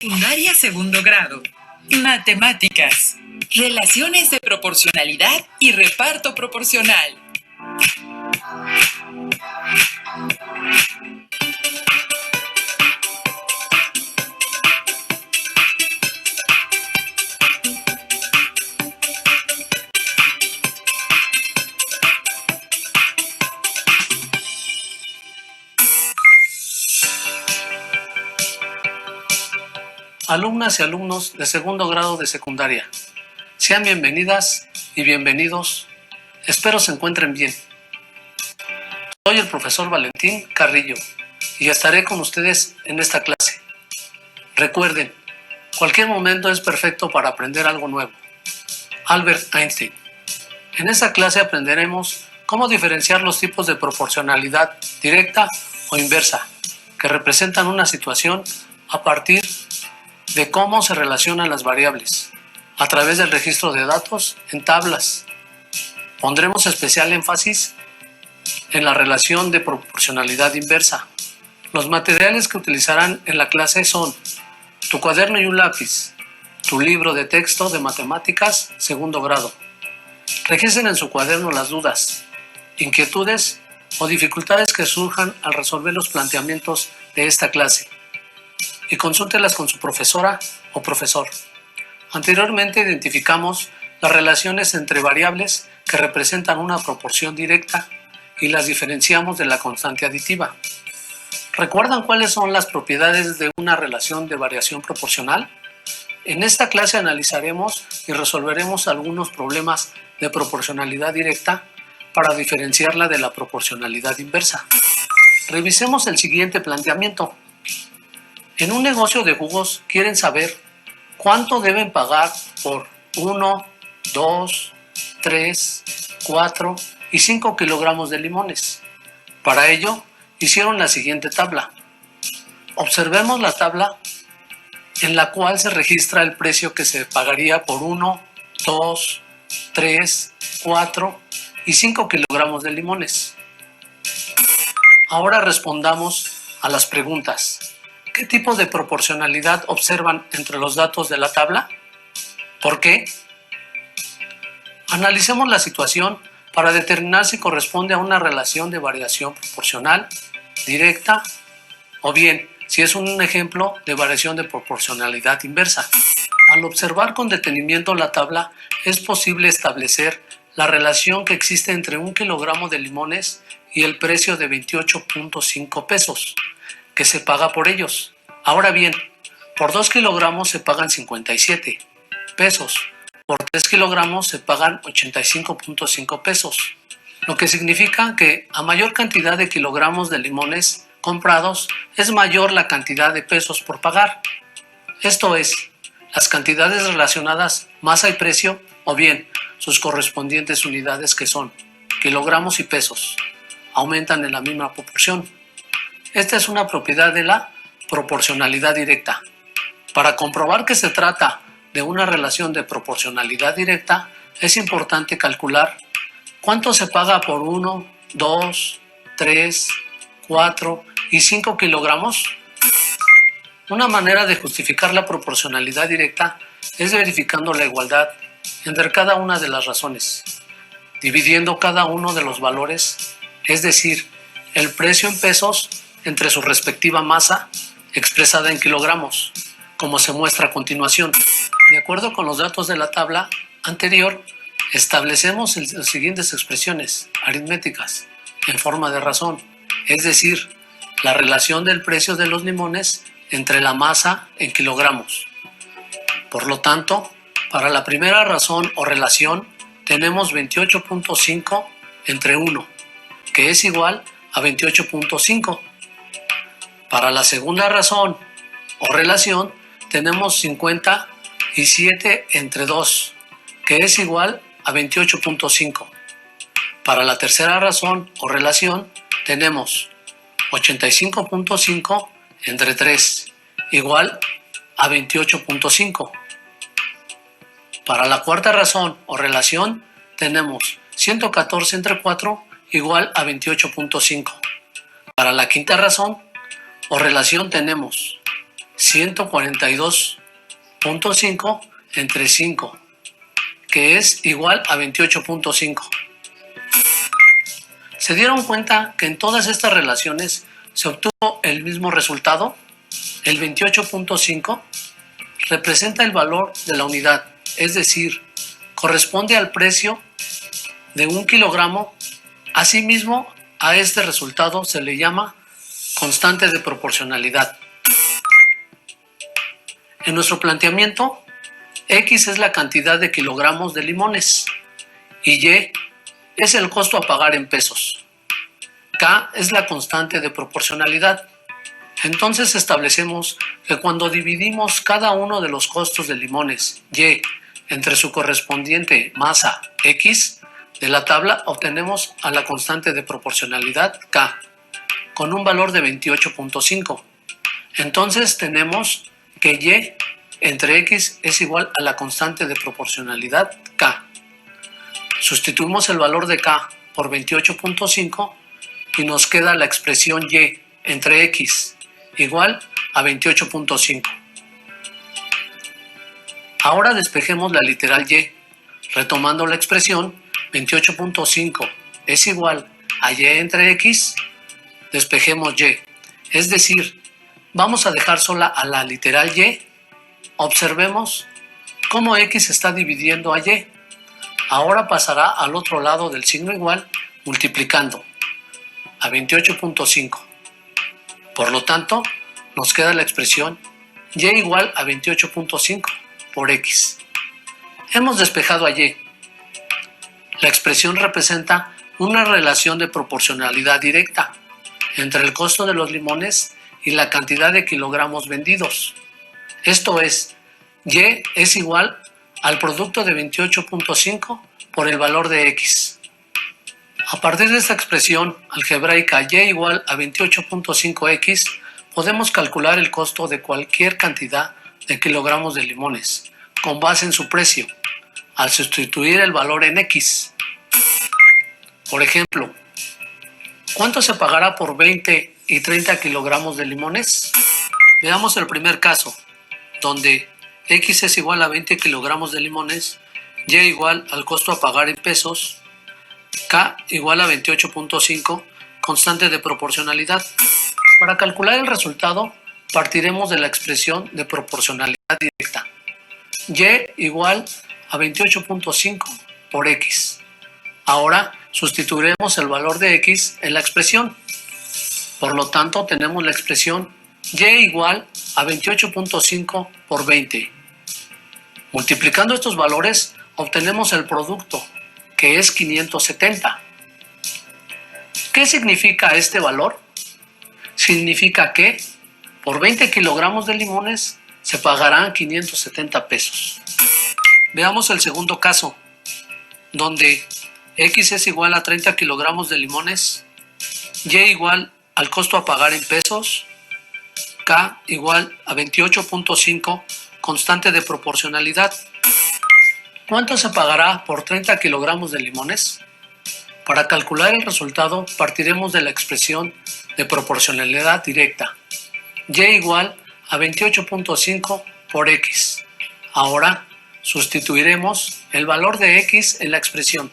Secundaria segundo grado. Matemáticas. Relaciones de proporcionalidad y reparto proporcional. Alumnas y alumnos de segundo grado de secundaria, sean bienvenidas y bienvenidos. Espero se encuentren bien. Soy el profesor Valentín Carrillo y estaré con ustedes en esta clase. Recuerden, cualquier momento es perfecto para aprender algo nuevo. Albert Einstein. En esta clase aprenderemos cómo diferenciar los tipos de proporcionalidad directa o inversa, que representan una situación a partir de cómo se relacionan las variables a través del registro de datos en tablas. Pondremos especial énfasis en la relación de proporcionalidad inversa. Los materiales que utilizarán en la clase son tu cuaderno y un lápiz, tu libro de texto de matemáticas segundo grado. Registren en su cuaderno las dudas, inquietudes o dificultades que surjan al resolver los planteamientos de esta clase y consúltelas con su profesora o profesor. Anteriormente identificamos las relaciones entre variables que representan una proporción directa y las diferenciamos de la constante aditiva. ¿Recuerdan cuáles son las propiedades de una relación de variación proporcional? En esta clase analizaremos y resolveremos algunos problemas de proporcionalidad directa para diferenciarla de la proporcionalidad inversa. Revisemos el siguiente planteamiento. En un negocio de jugos quieren saber cuánto deben pagar por 1, 2, 3, 4 y 5 kilogramos de limones. Para ello, hicieron la siguiente tabla. Observemos la tabla en la cual se registra el precio que se pagaría por 1, 2, 3, 4 y 5 kilogramos de limones. Ahora respondamos a las preguntas. ¿Qué tipo de proporcionalidad observan entre los datos de la tabla? ¿Por qué? Analicemos la situación para determinar si corresponde a una relación de variación proporcional, directa, o bien si es un ejemplo de variación de proporcionalidad inversa. Al observar con detenimiento la tabla, es posible establecer la relación que existe entre 1 kilogramo de limones y el precio de 28.5 pesos. Que se paga por ellos. Ahora bien, por 2 kilogramos se pagan 57 pesos, por 3 kilogramos se pagan 85.5 pesos, lo que significa que a mayor cantidad de kilogramos de limones comprados es mayor la cantidad de pesos por pagar. Esto es, las cantidades relacionadas masa y precio, o bien sus correspondientes unidades que son kilogramos y pesos, aumentan en la misma proporción. Esta es una propiedad de la proporcionalidad directa. Para comprobar que se trata de una relación de proporcionalidad directa, es importante calcular cuánto se paga por 1, 2, 3, 4 y 5 kilogramos. Una manera de justificar la proporcionalidad directa es verificando la igualdad entre cada una de las razones, dividiendo cada uno de los valores, es decir, el precio en pesos entre su respectiva masa expresada en kilogramos, como se muestra a continuación. De acuerdo con los datos de la tabla anterior, establecemos las siguientes expresiones aritméticas en forma de razón, es decir, la relación del precio de los limones entre la masa en kilogramos. Por lo tanto, para la primera razón o relación, tenemos 28.5 entre 1, que es igual a 28.5. Para la segunda razón o relación tenemos 57 entre 2, que es igual a 28.5. Para la tercera razón o relación tenemos 85.5 entre 3, igual a 28.5. Para la cuarta razón o relación tenemos 114 entre 4, igual a 28.5. Para la quinta razón o relación tenemos 142.5 entre 5, que es igual a 28.5. ¿Se dieron cuenta que en todas estas relaciones se obtuvo el mismo resultado? El 28.5 representa el valor de la unidad, es decir, corresponde al precio de 1 kilogramo. Asimismo, a este resultado se le llama constante de proporcionalidad. En nuestro planteamiento, X es la cantidad de kilogramos de limones y Y es el costo a pagar en pesos. K es la constante de proporcionalidad. Entonces establecemos que cuando dividimos cada uno de los costos de limones Y entre su correspondiente masa X de la tabla, obtenemos a la constante de proporcionalidad K con un valor de 28.5. Entonces tenemos que Y entre X es igual a la constante de proporcionalidad K. Sustituimos el valor de K por 28.5 y nos queda la expresión Y entre X igual a 28.5. Ahora despejemos la literal Y, retomando la expresión 28.5 es igual a Y entre X, despejemos Y, es decir, vamos a dejar sola a la literal Y. Observemos cómo X está dividiendo a Y. Ahora pasará al otro lado del signo igual multiplicando a 28.5. Por lo tanto, nos queda la expresión Y igual a 28.5 por X. Hemos despejado a Y. La expresión representa una relación de proporcionalidad directa entre el costo de los limones y la cantidad de kilogramos vendidos. Esto es, Y es igual al producto de 28.5 por el valor de X. A partir de esta expresión algebraica Y igual a 28.5X, podemos calcular el costo de cualquier cantidad de kilogramos de limones con base en su precio, al sustituir el valor en X. Por ejemplo, ¿cuánto se pagará por 20 y 30 kilogramos de limones? Veamos el primer caso, donde X es igual a 20 kilogramos de limones, Y igual al costo a pagar en pesos, K igual a 28.5, constante de proporcionalidad. Para calcular el resultado, partiremos de la expresión de proporcionalidad directa. Y igual a 28.5 por X. Ahora sustituiremos el valor de X en la expresión. Por lo tanto, tenemos la expresión Y igual a 28.5 por 20. Multiplicando estos valores, obtenemos el producto, que es 570. ¿Qué significa este valor? Significa que por 20 kilogramos de limones se pagarán 570 pesos. Veamos el segundo caso, donde X es igual a 30 kilogramos de limones, Y igual al costo a pagar en pesos, K igual a 28.5, constante de proporcionalidad. ¿Cuánto se pagará por 30 kilogramos de limones? Para calcular el resultado, partiremos de la expresión de proporcionalidad directa. Y igual a 28.5 por X. Ahora sustituiremos el valor de X en la expresión.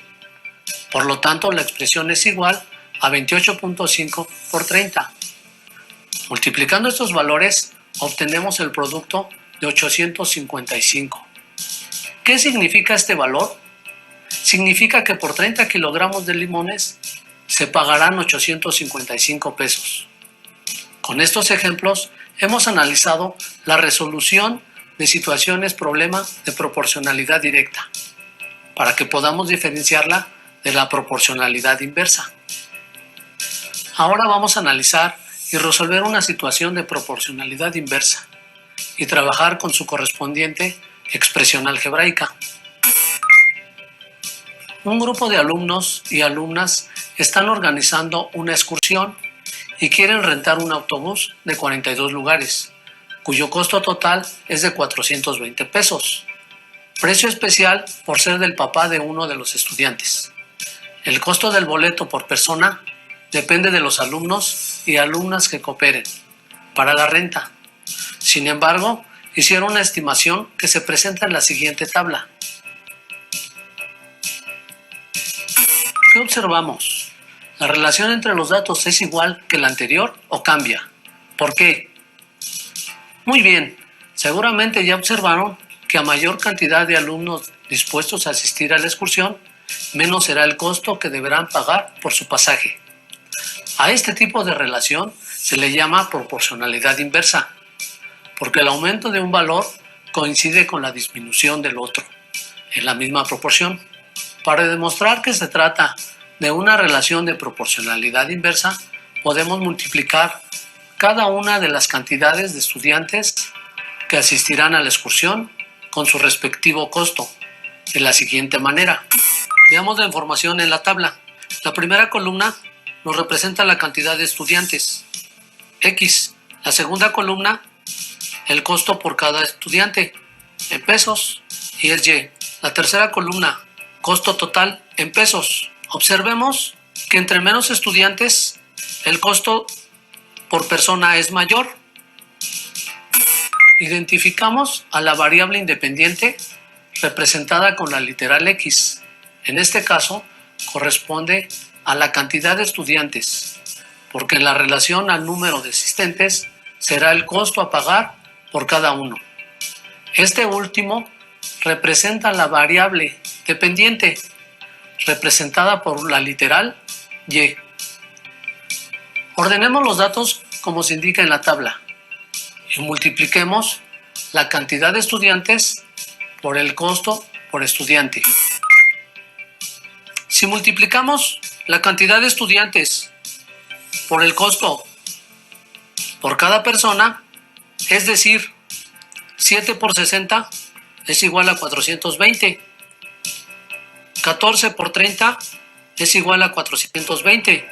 Por lo tanto, la expresión es igual a 28.5 por 30. Multiplicando estos valores, obtenemos el producto de 855. ¿Qué significa este valor? Significa que por 30 kilogramos de limones se pagarán 855 pesos. Con estos ejemplos hemos analizado la resolución de situaciones problema de proporcionalidad directa, para que podamos diferenciarla de la proporcionalidad inversa. Ahora vamos a analizar y resolver una situación de proporcionalidad inversa y trabajar con su correspondiente expresión algebraica. Un grupo de alumnos y alumnas están organizando una excursión y quieren rentar un autobús de 42 lugares, cuyo costo total es de 420 pesos. Precio especial por ser del papá de uno de los estudiantes. El costo del boleto por persona depende de los alumnos y alumnas que cooperen para la renta. Sin embargo, hicieron una estimación que se presenta en la siguiente tabla. ¿Qué observamos? ¿La relación entre los datos es igual que la anterior o cambia? ¿Por qué? Muy bien, seguramente ya observaron que a mayor cantidad de alumnos dispuestos a asistir a la excursión, menos será el costo que deberán pagar por su pasaje. A este tipo de relación se le llama proporcionalidad inversa, porque el aumento de un valor coincide con la disminución del otro, en la misma proporción. Para demostrar que se trata de una relación de proporcionalidad inversa, podemos multiplicar cada una de las cantidades de estudiantes que asistirán a la excursión con su respectivo costo, de la siguiente manera. Veamos la información en la tabla. La primera columna nos representa la cantidad de estudiantes, X. La segunda columna, el costo por cada estudiante, en pesos, y es Y. La tercera columna, costo total en pesos. Observemos que entre menos estudiantes, el costo por persona es mayor. Identificamos a la variable independiente representada con la literal X. En este caso, corresponde a la cantidad de estudiantes, porque en la relación al número de asistentes será el costo a pagar por cada uno. Este último representa la variable dependiente, representada por la literal Y. Ordenemos los datos como se indica en la tabla y multipliquemos la cantidad de estudiantes por el costo por estudiante. Si multiplicamos la cantidad de estudiantes por el costo por cada persona, es decir, 7 por 60 es igual a 420. 14 por 30 es igual a 420.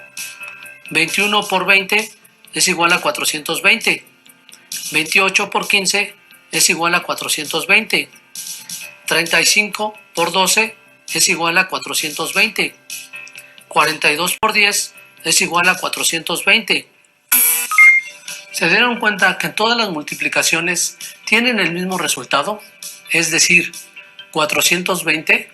21 por 20 es igual a 420. 28 por 15 es igual a 420. 35 por 12 es igual a 420. 42 por 10 es igual a 420. ¿Se dieron cuenta que todas las multiplicaciones tienen el mismo resultado? Es decir, 420.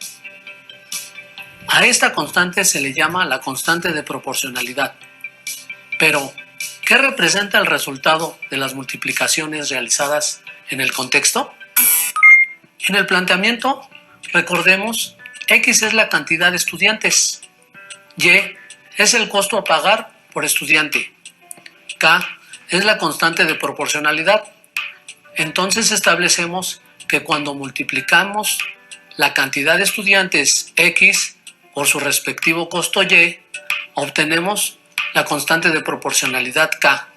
A esta constante se le llama la constante de proporcionalidad. Pero, ¿qué representa el resultado de las multiplicaciones realizadas en el contexto? En el planteamiento, recordemos, X es la cantidad de estudiantes, Y es el costo a pagar por estudiante, K es la constante de proporcionalidad. Entonces establecemos que cuando multiplicamos la cantidad de estudiantes X por su respectivo costo Y, obtenemos la constante de proporcionalidad K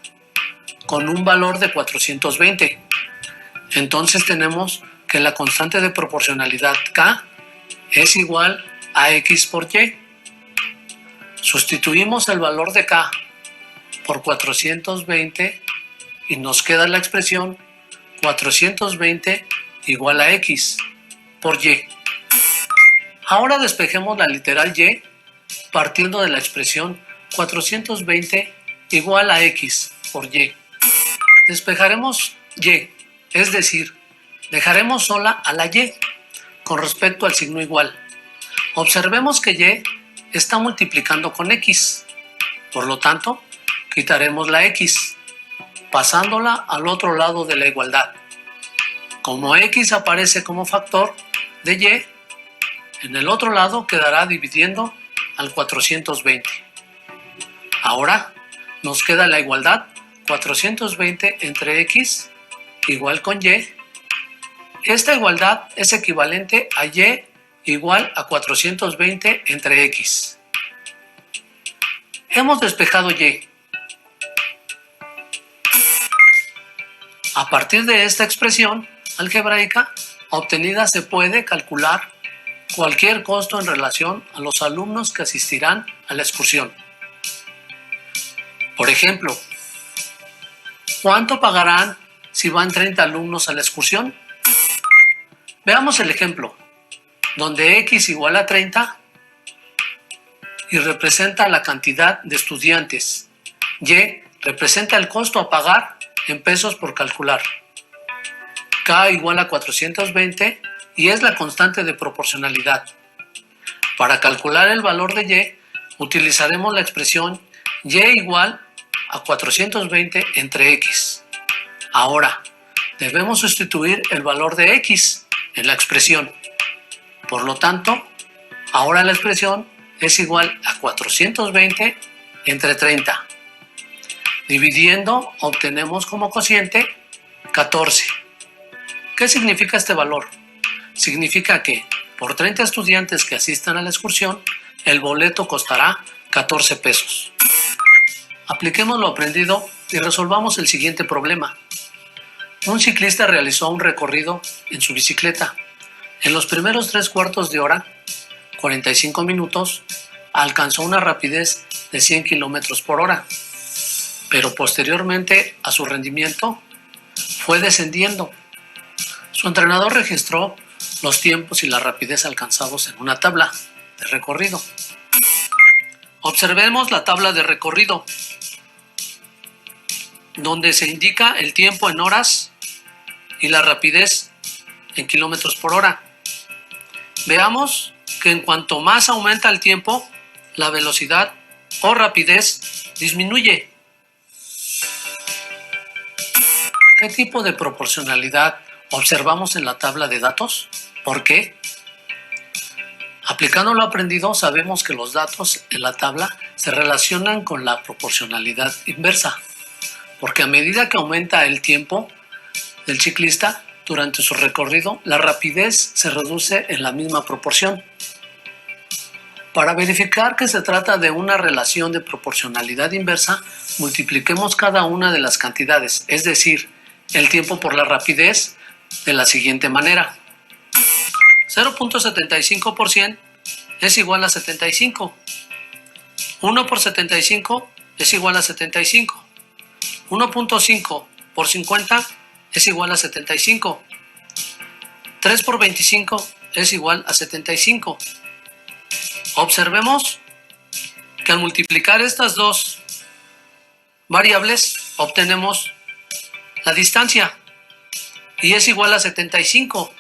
con un valor de 420. Entonces tenemos que la constante de proporcionalidad K es igual a X por Y. Sustituimos el valor de K por 420 y nos queda la expresión 420 igual a X por Y. Ahora despejemos la literal Y partiendo de la expresión 420 igual a X por Y. Despejaremos Y, es decir, dejaremos sola a la Y con respecto al signo igual. Observemos que Y está multiplicando con X, por lo tanto, quitaremos la X, pasándola al otro lado de la igualdad. Como X aparece como factor de Y, en el otro lado quedará dividiendo al 420. Ahora nos queda la igualdad 420 entre X igual con Y. Esta igualdad es equivalente a Y igual a 420 entre X. Hemos despejado Y. A partir de esta expresión algebraica obtenida se puede calcular cualquier costo en relación a los alumnos que asistirán a la excursión. Por ejemplo, ¿cuánto pagarán si van 30 alumnos a la excursión? Veamos el ejemplo, donde X igual a 30 y representa la cantidad de estudiantes. Y representa el costo a pagar en pesos por calcular. K igual a 420 y es la constante de proporcionalidad. Para calcular el valor de Y, utilizaremos la expresión Y igual a 420 entre X. Ahora, debemos sustituir el valor de X en la expresión. Por lo tanto, ahora la expresión es igual a 420 entre 30. Dividiendo, obtenemos como cociente 14. ¿Qué significa este valor? Significa que por 30 estudiantes que asistan a la excursión, el boleto costará 14 pesos. Apliquemos lo aprendido y resolvamos el siguiente problema. Un ciclista realizó un recorrido en su bicicleta. En los primeros 3/4 de hora, 45 minutos, alcanzó una rapidez de 100 km por hora, pero posteriormente a su rendimiento fue descendiendo. Su entrenador registró los tiempos y la rapidez alcanzados en una tabla de recorrido. Observemos la tabla de recorrido, donde se indica el tiempo en horas y la rapidez en kilómetros por hora. Veamos que en cuanto más aumenta el tiempo, la velocidad o rapidez disminuye. ¿Qué tipo de proporcionalidad observamos en la tabla de datos? ¿Por qué? Aplicando lo aprendido, sabemos que los datos en la tabla se relacionan con la proporcionalidad inversa, porque a medida que aumenta el tiempo del ciclista durante su recorrido, la rapidez se reduce en la misma proporción. Para verificar que se trata de una relación de proporcionalidad inversa, multipliquemos cada una de las cantidades, es decir, el tiempo por la rapidez, de la siguiente manera. 0.75% es igual a 75. 1 por 75 es igual a 75. 1.5 por 50 es igual a 75. 3 por 25 es igual a 75. Observemos que al multiplicar estas dos variables obtenemos la distancia y es igual a 75.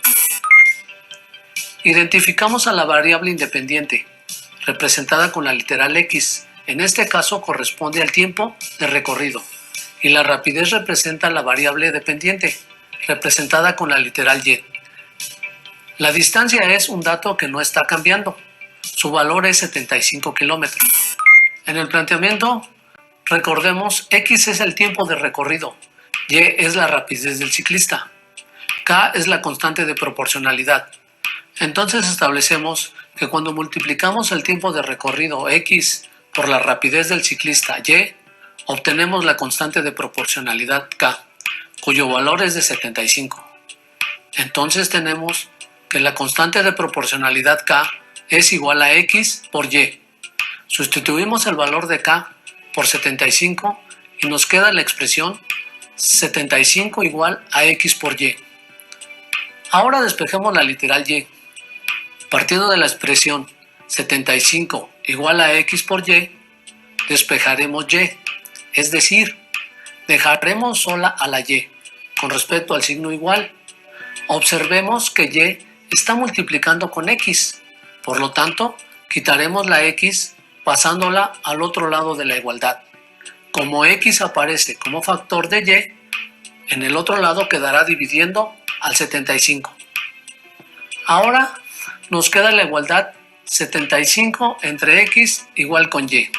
Identificamos a la variable independiente, representada con la literal X. En este caso corresponde al tiempo de recorrido. Y la rapidez representa la variable dependiente, representada con la literal Y. La distancia es un dato que no está cambiando. Su valor es 75 kilómetros. En el planteamiento, recordemos, X es el tiempo de recorrido, Y es la rapidez del ciclista, K es la constante de proporcionalidad. Entonces establecemos que cuando multiplicamos el tiempo de recorrido X por la rapidez del ciclista Y, obtenemos la constante de proporcionalidad K, cuyo valor es de 75. Entonces tenemos que la constante de proporcionalidad K es igual a X por Y. Sustituimos el valor de K por 75 y nos queda la expresión 75 igual a X por Y. Ahora despejemos la literal Y. Partiendo de la expresión 75 igual a X por Y, despejaremos Y, es decir, dejaremos sola a la Y con respecto al signo igual. Observemos que Y está multiplicando con X, por lo tanto, quitaremos la X pasándola al otro lado de la igualdad. Como X aparece como factor de Y, en el otro lado quedará dividiendo al 75. Ahora nos queda la igualdad 75 entre X igual con Y.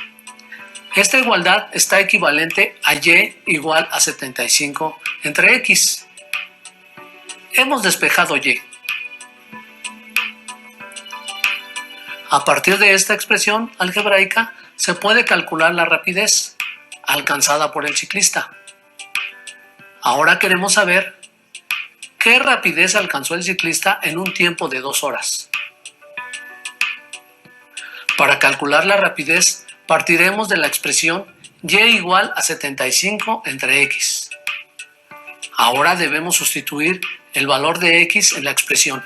Esta igualdad está equivalente a Y igual a 75 entre X. Hemos despejado Y. A partir de esta expresión algebraica se puede calcular la rapidez alcanzada por el ciclista. Ahora queremos saber qué rapidez alcanzó el ciclista en un tiempo de 2 horas. Para calcular la rapidez partiremos de la expresión Y igual a 75 entre X. Ahora debemos sustituir el valor de X en la expresión.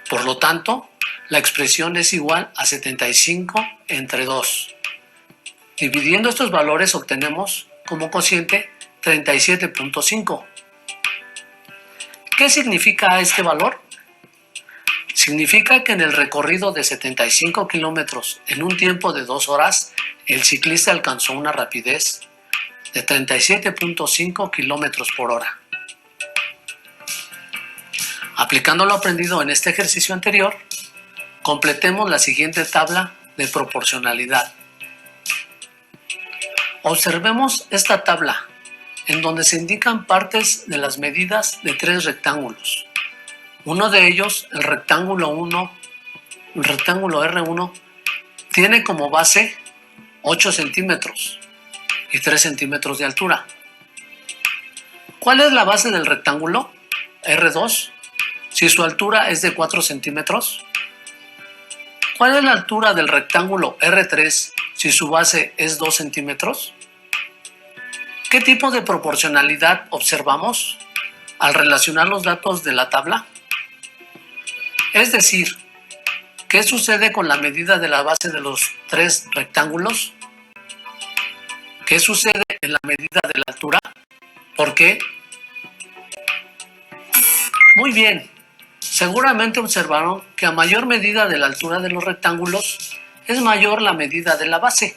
Por lo tanto, la expresión es igual a 75 entre 2. Dividiendo estos valores obtenemos como cociente 37.5. ¿Qué significa este valor? Significa que en el recorrido de 75 kilómetros en un tiempo de 2 horas, el ciclista alcanzó una rapidez de 37.5 kilómetros por hora. Aplicando lo aprendido en este ejercicio anterior, completemos la siguiente tabla de proporcionalidad. Observemos esta tabla, en donde se indican partes de las medidas de 3 rectángulos. Uno de ellos, el rectángulo R1, tiene como base 8 centímetros y 3 centímetros de altura. ¿Cuál es la base del rectángulo R2 si su altura es de 4 centímetros? ¿Cuál es la altura del rectángulo R3 si su base es 2 centímetros? ¿Qué tipo de proporcionalidad observamos al relacionar los datos de la tabla? Es decir, ¿qué sucede con la medida de la base de los 3 rectángulos? ¿Qué sucede en la medida de la altura? ¿Por qué? Muy bien, seguramente observaron que a mayor medida de la altura de los rectángulos, es mayor la medida de la base.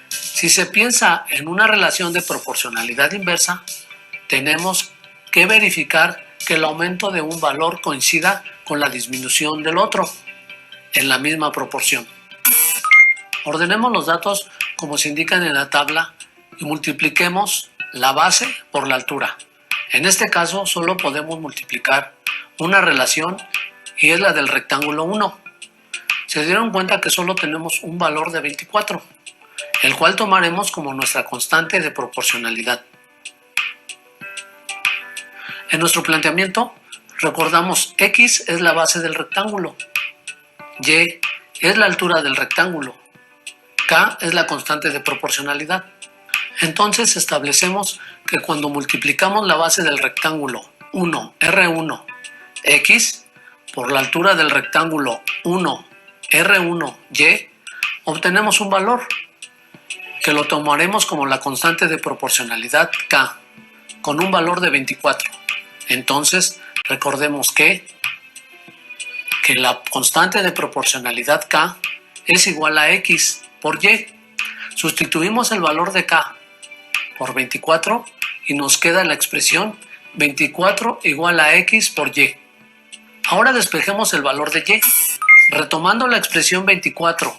Si se piensa en una relación de proporcionalidad inversa, tenemos que verificar que el aumento de un valor coincida con la disminución del otro, en la misma proporción. Ordenemos los datos como se indican en la tabla y multipliquemos la base por la altura. En este caso solo podemos multiplicar una relación y es la del rectángulo 1. Se dieron cuenta que solo tenemos un valor de 24, el cual tomaremos como nuestra constante de proporcionalidad. En nuestro planteamiento, recordamos X es la base del rectángulo, Y es la altura del rectángulo, K es la constante de proporcionalidad. Entonces establecemos que cuando multiplicamos la base del rectángulo 1, R1, X, por la altura del rectángulo 1, R1, Y, obtenemos un valor que lo tomaremos como la constante de proporcionalidad K, con un valor de 24. Entonces, recordemos que la constante de proporcionalidad K es igual a X por Y. Sustituimos el valor de K por 24 y nos queda la expresión 24 igual a X por Y. Ahora despejemos el valor de Y. Retomando la expresión 24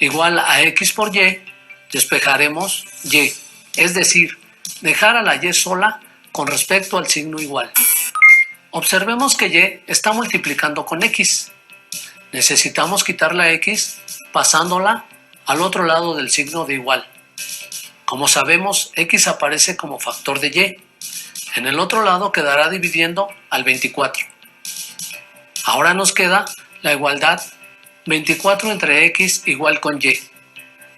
igual a X por Y, despejaremos Y, es decir, dejar a la Y sola con respecto al signo igual. Observemos que Y está multiplicando con X. Necesitamos quitar la X pasándola al otro lado del signo de igual. Como sabemos, X aparece como factor de Y. En el otro lado quedará dividiendo al 24. Ahora nos queda la igualdad 24 entre X igual con Y.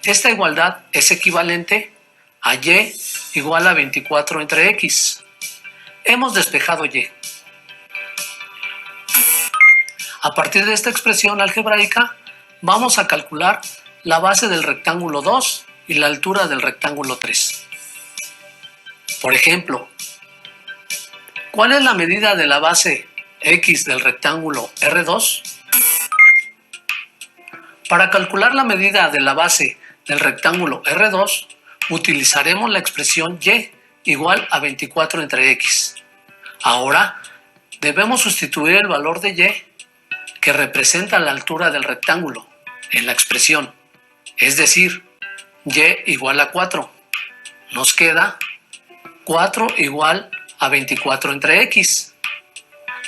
Esta igualdad es equivalente a Y igual a 24 entre X. Hemos despejado Y. A partir de esta expresión algebraica, vamos a calcular la base del rectángulo 2 y la altura del rectángulo 3. Por ejemplo, ¿cuál es la medida de la base X del rectángulo R2? Para calcular la medida de la base del rectángulo R2, utilizaremos la expresión Y igual a 24 entre X. Ahora, debemos sustituir el valor de Y, que representa la altura del rectángulo, en la expresión, es decir, Y igual a 4. Nos queda 4 igual a 24 entre X.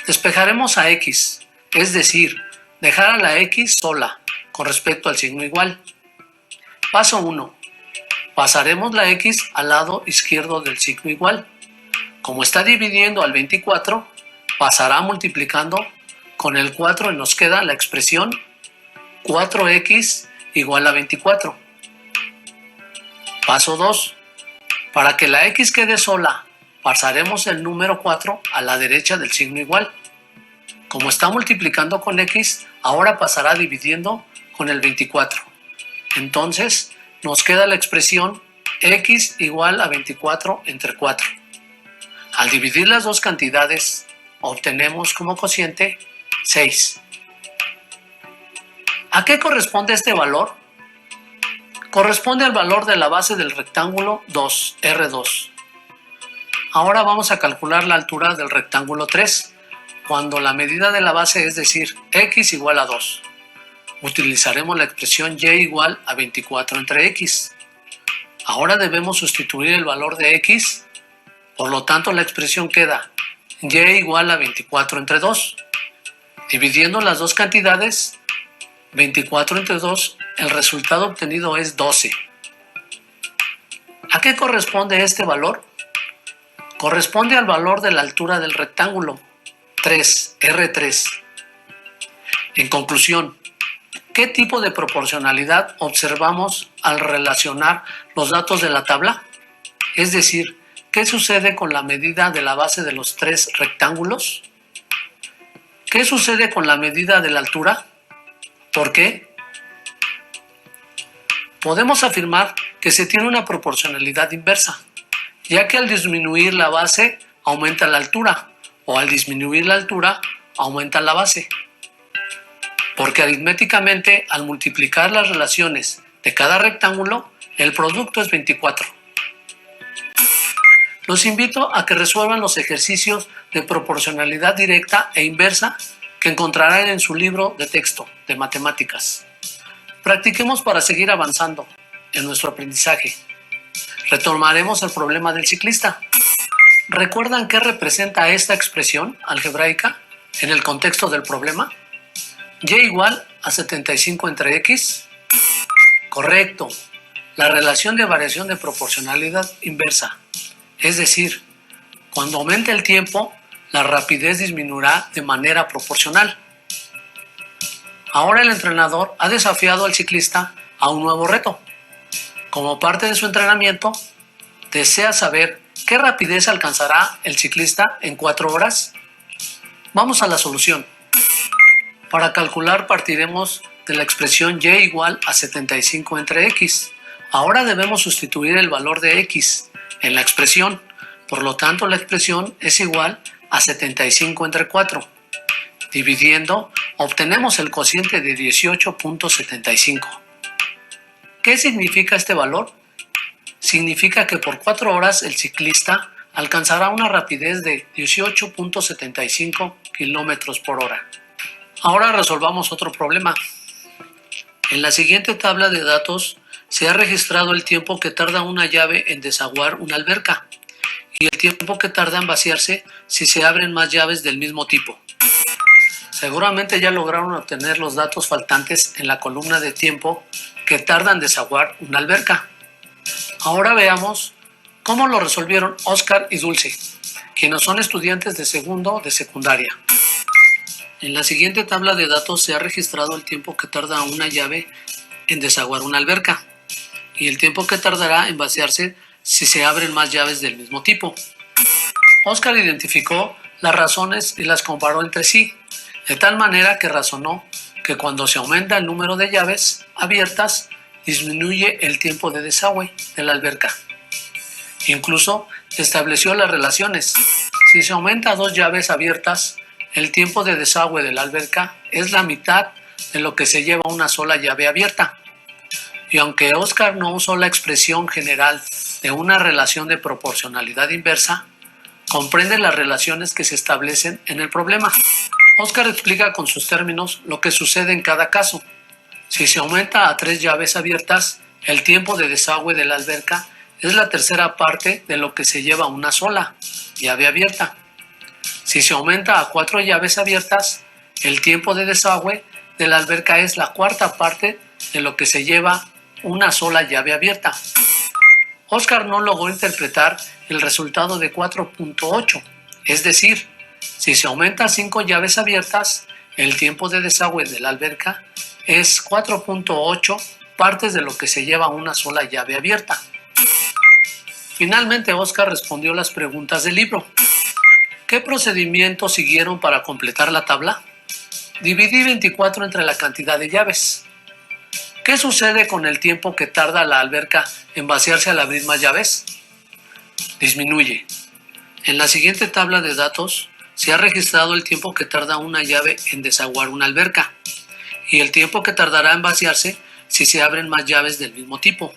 Despejaremos a X, es decir, dejar a la X sola con respecto al signo igual. Paso 1. Pasaremos la X al lado izquierdo del signo igual. Como está dividiendo al 24, pasará multiplicando con el 4 y nos queda la expresión 4x igual a 24. Paso 2. Para que la x quede sola, pasaremos el número 4 a la derecha del signo igual. Como está multiplicando con x, ahora pasará dividiendo con el 24. Entonces, nos queda la expresión x igual a 24 entre 4. Al dividir las dos cantidades, obtenemos como cociente 6. ¿A qué corresponde este valor? Corresponde al valor de la base del rectángulo 2, R2. Ahora vamos a calcular la altura del rectángulo 3, cuando la medida de la base es decir, x igual a 2. Utilizaremos la expresión y igual a 24 entre x. Ahora debemos sustituir el valor de x, por lo tanto la expresión queda y igual a 24 entre 2. Dividiendo las dos cantidades, 24 entre 2, el resultado obtenido es 12. ¿A qué corresponde este valor? Corresponde al valor de la altura del rectángulo 3, R3. En conclusión, ¿qué tipo de proporcionalidad observamos al relacionar los datos de la tabla? Es decir, ¿qué sucede con la medida de la base de los tres rectángulos? ¿Qué sucede con la medida de la altura? ¿Por qué? Podemos afirmar que se tiene una proporcionalidad inversa, ya que al disminuir la base aumenta la altura, o al disminuir la altura aumenta la base. Porque aritméticamente, al multiplicar las relaciones de cada rectángulo, el producto es 24. Los invito a que resuelvan los ejercicios de proporcionalidad directa e inversa que encontrarán en su libro de texto de matemáticas. Practiquemos para seguir avanzando en nuestro aprendizaje. Retomaremos el problema del ciclista. ¿Recuerdan qué representa esta expresión algebraica en el contexto del problema? Y igual a 75 entre x. Correcto. La relación de variación de proporcionalidad inversa. Es decir, cuando aumente el tiempo, la rapidez disminuirá de manera proporcional. Ahora el entrenador ha desafiado al ciclista a un nuevo reto. Como parte de su entrenamiento, desea saber qué rapidez alcanzará el ciclista en 4 horas. Vamos a la solución. Para calcular partiremos de la expresión y igual a 75 entre x. Ahora debemos sustituir el valor de x en la expresión, por lo tanto la expresión es igual a 75 entre 4. Dividiendo, obtenemos el cociente de 18.75. ¿Qué significa este valor? Significa que por 4 horas el ciclista alcanzará una rapidez de 18.75 km por hora. Ahora resolvamos otro problema. En la siguiente tabla de datos se ha registrado el tiempo que tarda una llave en desaguar una alberca y el tiempo que tarda en vaciarse si se abren más llaves del mismo tipo. Seguramente ya lograron obtener los datos faltantes en la columna de tiempo que tarda en desaguar una alberca. Ahora veamos cómo lo resolvieron Óscar y Dulce, quienes son estudiantes de segundo de secundaria. En la siguiente tabla de datos se ha registrado el tiempo que tarda una llave en desaguar una alberca y el tiempo que tardará en vaciarse si se abren más llaves del mismo tipo. Óscar identificó las razones y las comparó entre sí, de tal manera que razonó que cuando se aumenta el número de llaves abiertas, disminuye el tiempo de desagüe de la alberca. Incluso estableció las relaciones. Si se aumenta a 2 llaves abiertas, el tiempo de desagüe de la alberca es la mitad de lo que se lleva una sola llave abierta. Y aunque Óscar no usó la expresión general de una relación de proporcionalidad inversa, comprende las relaciones que se establecen en el problema. Óscar explica con sus términos lo que sucede en cada caso. Si se aumenta a 3 llaves abiertas, el tiempo de desagüe de la alberca es la tercera parte de lo que se lleva una sola llave abierta. Si se aumenta a 4 llaves abiertas, el tiempo de desagüe de la alberca es la cuarta parte de lo que se lleva una sola llave abierta. Óscar no logró interpretar el resultado de 4.8, es decir, si se aumenta a 5 llaves abiertas, el tiempo de desagüe de la alberca es 4.8 partes de lo que se lleva una sola llave abierta. Finalmente, Óscar respondió las preguntas del libro. ¿Qué procedimientos siguieron para completar la tabla? Dividí 24 entre la cantidad de llaves. ¿Qué sucede con el tiempo que tarda la alberca en vaciarse al abrir más llaves? Disminuye. En la siguiente tabla de datos se ha registrado el tiempo que tarda una llave en desaguar una alberca y el tiempo que tardará en vaciarse si se abren más llaves del mismo tipo.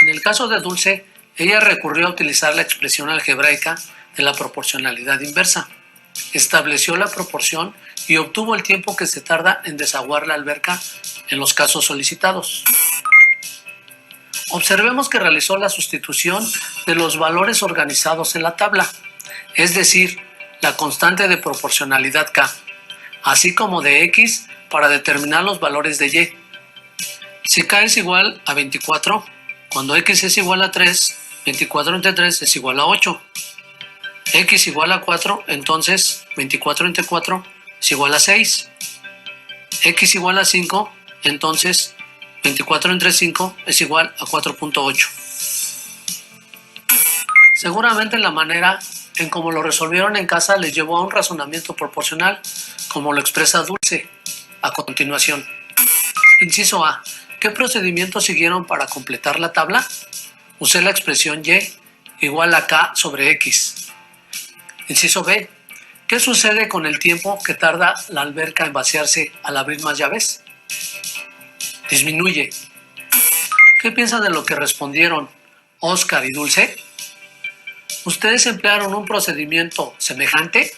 En el caso de Dulce, ella recurrió a utilizar la expresión algebraica de la proporcionalidad inversa. Estableció la proporción y obtuvo el tiempo que se tarda en desaguar la alberca en los casos solicitados. Observemos que realizó la sustitución de los valores organizados en la tabla, es decir, la constante de proporcionalidad K, así como de X para determinar los valores de Y. Si K es igual a 24, cuando X es igual a 3, 24 entre 3 es igual a 8. X igual a 4, entonces 24 entre 4 es igual a 6. X igual a 5, entonces 24 entre 5 es igual a 4.8. Seguramente la manera en cómo lo resolvieron en casa les llevó a un razonamiento proporcional, como lo expresa Dulce a continuación. Inciso A. ¿Qué procedimiento siguieron para completar la tabla? Usé la expresión Y igual a K sobre X. Inciso B. ¿Qué sucede con el tiempo que tarda la alberca en vaciarse al abrir más llaves? Disminuye. ¿Qué piensan de lo que respondieron Oscar y Dulce? ¿Ustedes emplearon un procedimiento semejante?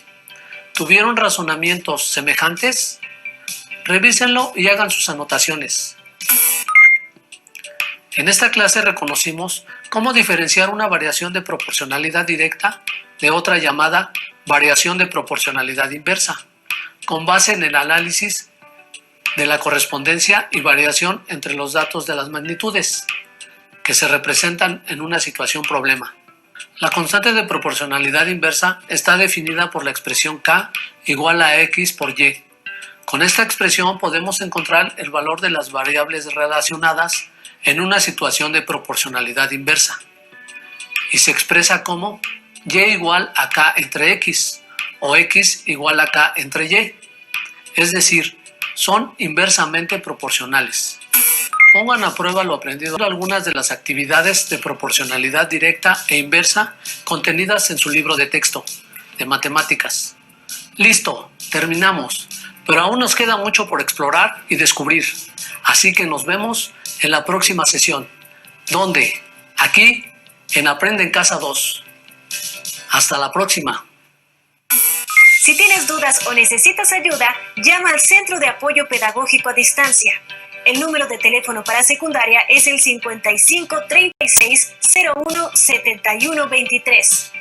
¿Tuvieron razonamientos semejantes? Revísenlo y hagan sus anotaciones. En esta clase reconocimos cómo diferenciar una variación de proporcionalidad directa de otra llamada variación de proporcionalidad inversa, con base en el análisis de la correspondencia y variación entre los datos de las magnitudes que se representan en una situación problema. La constante de proporcionalidad inversa está definida por la expresión K igual a X por Y. Con esta expresión podemos encontrar el valor de las variables relacionadas en una situación de proporcionalidad inversa y se expresa como Y igual a K entre X o X igual a K entre Y, es decir, son inversamente proporcionales. Pongan a prueba lo aprendido en algunas de las actividades de proporcionalidad directa e inversa contenidas en su libro de texto de matemáticas. Listo, terminamos, pero aún nos queda mucho por explorar y descubrir, así que nos vemos en la próxima sesión. ¿Dónde? Aquí, en Aprende en Casa 2. Hasta la próxima. Si tienes dudas o necesitas ayuda, llama al Centro de Apoyo Pedagógico a Distancia. El número de teléfono para secundaria es el 55 36 01 71 23.